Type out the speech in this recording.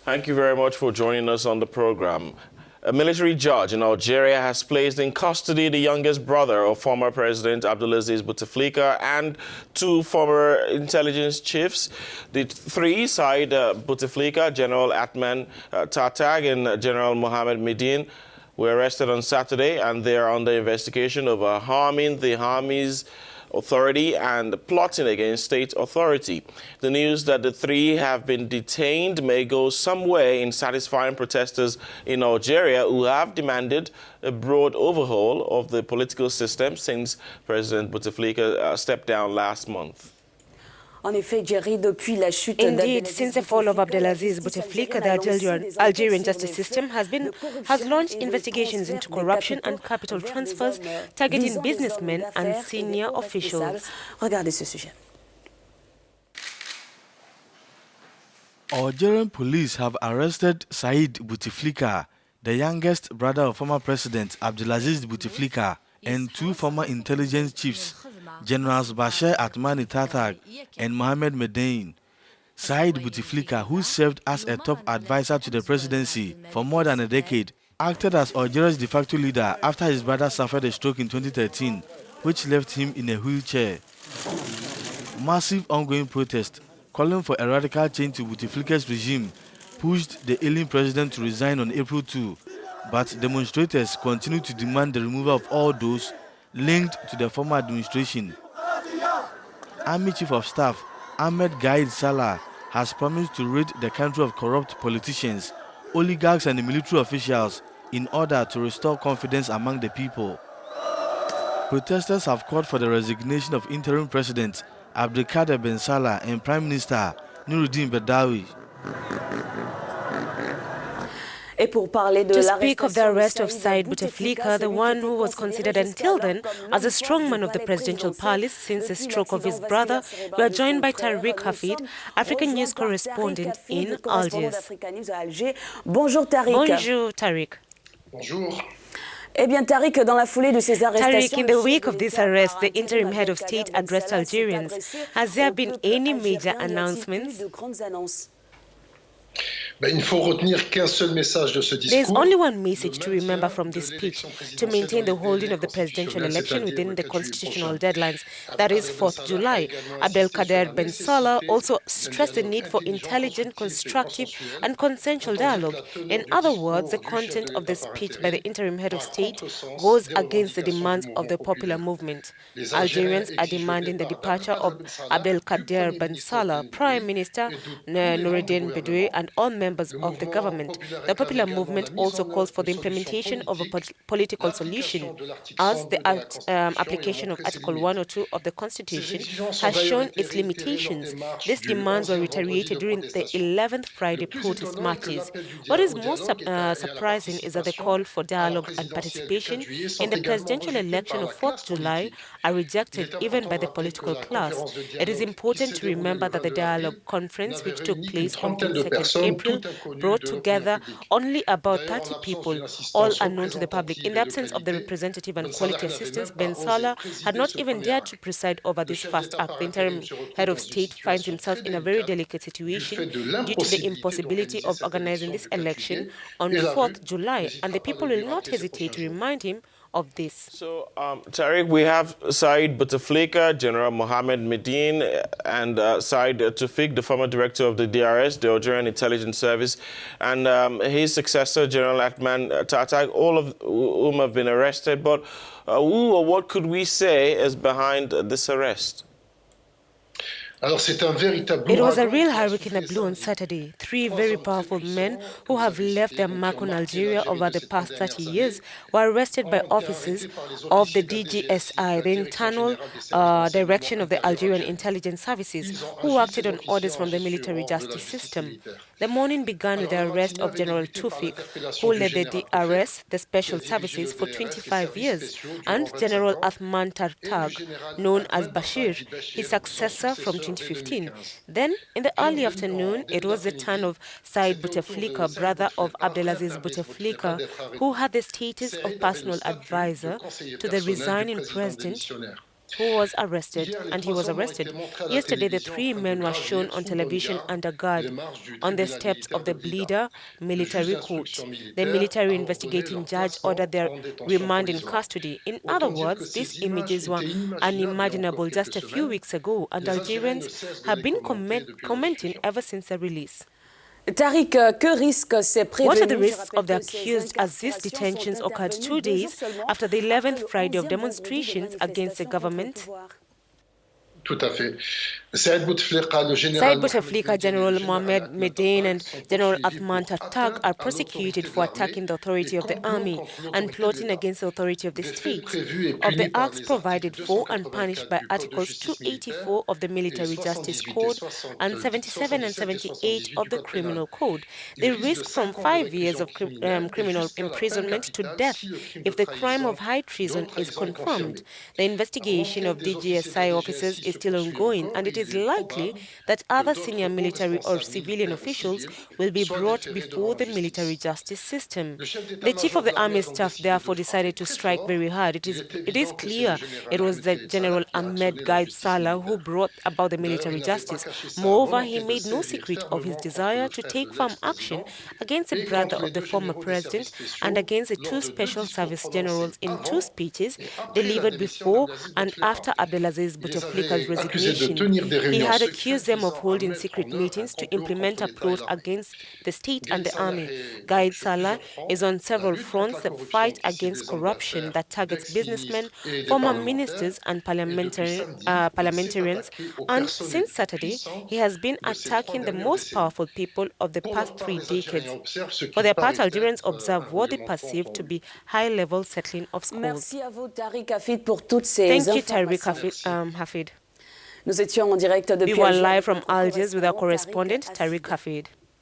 Thank you very much for joining us on the program. A military judge in Algeria has placed in custody the youngest brother of former President Abdelaziz Bouteflika and two former intelligence chiefs. The three, Said Bouteflika, General Athmane, Tartag, and General Mohamed Mediene, were arrested on Saturday, and they are under investigation over harming the army's authority and plotting against state authority. The news that the three have been detained may go some way in satisfying protesters in Algeria who have demanded a broad overhaul of the political system since President Bouteflika stepped down last month. Indeed, since the fall of Abdelaziz Bouteflika, the Algerian justice system has launched investigations into corruption and capital transfers targeting businessmen and senior officials. Regardez ce sujet. Algerian police have arrested Said Bouteflika, the youngest brother of former President Abdelaziz Bouteflika, and two former intelligence chiefs, Generals Athmane Tartag and Mohamed Mediene. Said Bouteflika, who served as a top advisor to the presidency for more than a decade, acted as Algeria's de facto leader after his brother suffered a stroke in 2013, which left him in a wheelchair. Massive ongoing protests calling for a radical change to Bouteflika's regime pushed the ailing president to resign on April 2, but demonstrators continue to demand the removal of all those linked to the former administration. Army Chief of Staff Ahmed Gaid Salah has promised to rid the country of corrupt politicians, oligarchs and military officials in order to restore confidence among the people. Protesters have called for the resignation of interim President Abdelkader Ben Salah and Prime Minister Noureddine Bedawi. To speak of the arrest of Said Bouteflika, the one who was considered until then as a strongman of the presidential palace since the stroke of his brother, we are joined by Tariq Hafid, Africanews correspondent in Algiers. Bonjour Tariq. Bonjour Tariq. Bonjour. Tariq, in the wake of this arrest, the interim head of state addressed Algerians. Has there been any major announcements? Il ne faut retenir qu'un seul message de ce discours. There is only one message to remember from this speech: to maintain the holding of the presidential election within the constitutional deadlines, that is 4th July. Abdelkader Ben Salah also stressed the need for intelligent, constructive and consensual dialogue. In other words, the content of the speech by the interim head of state goes against the demands of the popular movement. Algerians are demanding the departure of Abdelkader Ben Salah, Prime Minister Noureddine Bedawi and all members of the government. The popular movement also calls for the implementation of a political solution, as the application of Article 102 of the Constitution has shown its limitations. These demands were reiterated during the 11th Friday protest marches. What is most surprising is that the call for dialogue and participation in the presidential election of 4th July are rejected even by the political class. It is important to remember that the dialogue conference, which took place on 22nd April, brought together only about 30 people, all unknown to the public. In the absence of the representative and quality assistance, Ben Salah had not even dared to preside over this first act. The interim head of state finds himself in a very delicate situation due to the impossibility of organizing this election on 4th July, and the people will not hesitate to remind him of this. So, Tariq, we have Said Bouteflika, General Mohamed Mediene, and Said Bouteflika, the former director of the DRS, the Algerian Intelligence Service, and his successor, General Athmane Tartag, all of whom have been arrested. But who or what could we say is behind this arrest? It was a real hurricane that blew on Saturday. Three very powerful men who have left their mark on Algeria over the past 30 years were arrested by officers of the DGSI, the internal direction of the Algerian intelligence services, who acted on orders from the military justice system. The morning began with the arrest of General Bouteflika, who led the DRS, the special services, for 25 years, and General Athmane Tartag, known as Bashir, his successor from 2015. Then, in the early afternoon, it was the turn of Said Bouteflika, brother of Abdelaziz Bouteflika, who had the status of personal advisor to the resigning president. who was arrested, and he was arrested. Yesterday, the three men were shown on television under guard on the steps of the Blida military court. The military investigating judge ordered their remand in custody. In other words, these images were unimaginable just a few weeks ago, and Algerians have been commenting ever since the release. Tariq, What are the risks of the accused as these detentions occurred 2 days after the 11th Friday of demonstrations against the government? Tout à fait. Said Bouteflika, General Mohamed, Mediene, and General Athmane Tartag are prosecuted for attacking the authority of the army and plotting against the authority of the state. Of the acts provided for and punished by Articles 284 of the Military Justice Code and 77 and 78 of the Criminal Code, they risk from 5 years of criminal imprisonment to death if the crime of high treason is confirmed. The investigation of DGSI officers is still ongoing, and it is likely that other senior military or civilian officials will be brought before the military justice system. The chief of the army staff therefore decided to strike very hard. It is clear it was the General Ahmed Gaid Salah who brought about the military justice. Moreover, he made no secret of his desire to take firm action against the brother of the former president and against the two special service generals in two speeches delivered before and after Abdelaziz Bouteflika's resignation. He had accused them of holding secret meetings to implement a plot against the state and the army. Gaid Salah is on several fronts that fight against corruption that targets businessmen, former ministers and parliamentarians, and since Saturday, he has been attacking the most powerful people of the past 3 decades. For their part, Algerians observe what they perceive to be high-level settling of scores. Thank you, Tariq Hafid. Nous étions en direct depuis We were live from Algiers with our correspondent, Tariq Hafid.